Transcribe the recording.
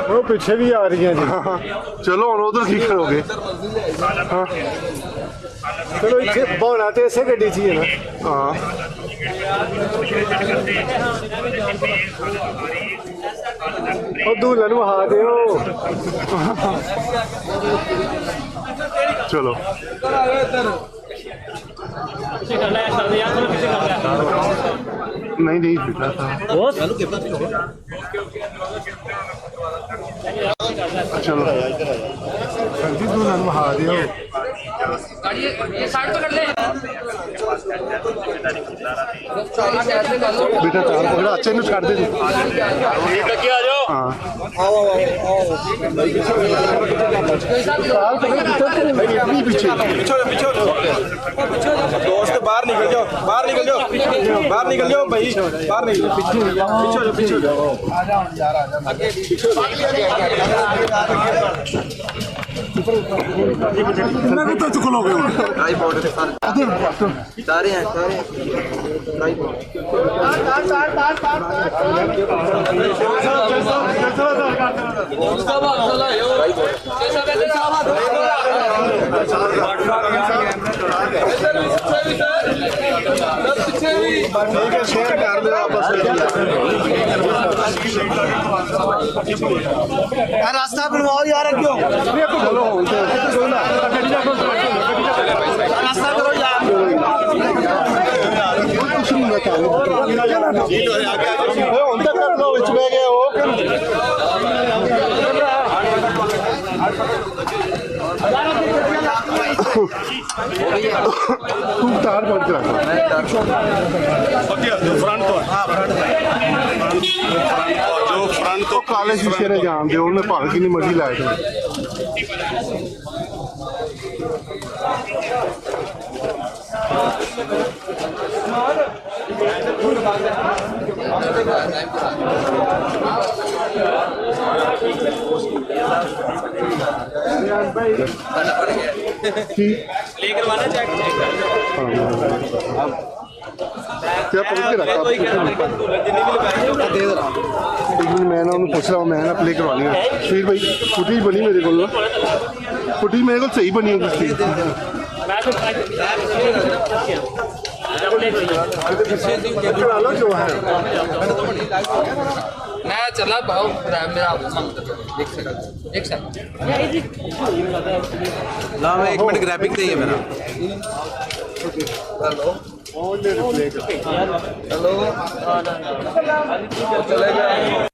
वो पीछे भी आ रही हैं जी। चलो हम उधर की करोगे? हाँ चलो इतने बौना तो इसे गड्डी चाहिए ना। हाँ ਉਹ ਦੂਲਨ ਨੂੰ ਵਹਾ ਦਿਓ। चलो नहीं नहीं बेटा था। चलो ਜੀ ਦੂਲਨ ਨੂੰ ਵਹਾ ਦਿਓ। बेटा चार पकड़ा अच्छे ने छाड़ दे हाँ पीछे दोस्त बाहर निकल जाओ, बाहर निकल जाओ, बाहर निकल जाओ भाई, बाहर निकल जाओ, पीछे हो जाओ, पीछे हो जाओ, आ जाओ यार, आ जाओ आगे पीछे तो चुक लोगे ट्राइपॉड के सारे सारे हैं सारे ट्राइपॉड ठीक है शेयर कर दो आपस में रास्ता बनवाओ यार क्यों चलो रास्ता करो यार कुछ नहीं बता ਹੁਣ ਤੱਕ ਕਰ ਲੋ ਵਿੱਚ ਬਹਿ ਗਿਆ ਉਹ ਤੂੰ ਤਾਰ ਬੰਦ ਕਰਾ ਜੋ ਫਰੰਟ ਤੋਂ ਕਾਲੇ ਸ਼ੀਸ਼ੇ ਨੇ ਜਾਣਦੇ ਉਹਨੇ ਭਾਵੇਂ ਕਿੰਨੀ ਮਰਜ਼ੀ ਲਾਈਟ ਹੋਵੇ ले करवाना चेक क्या पकड़ के रखा मैं ना उन्हें पूछ रहा हूँ मैं ना प्ले करवानी है ठीक भाई फुटेज बनी मेरे को फुटेज मेरे को सही बनी होगी जो है मैं चला भाव मेरा एक सेकंड ना मैं 1 मिनट ग्राफिक चाहिए मेरा हेलो हेलो चलेगा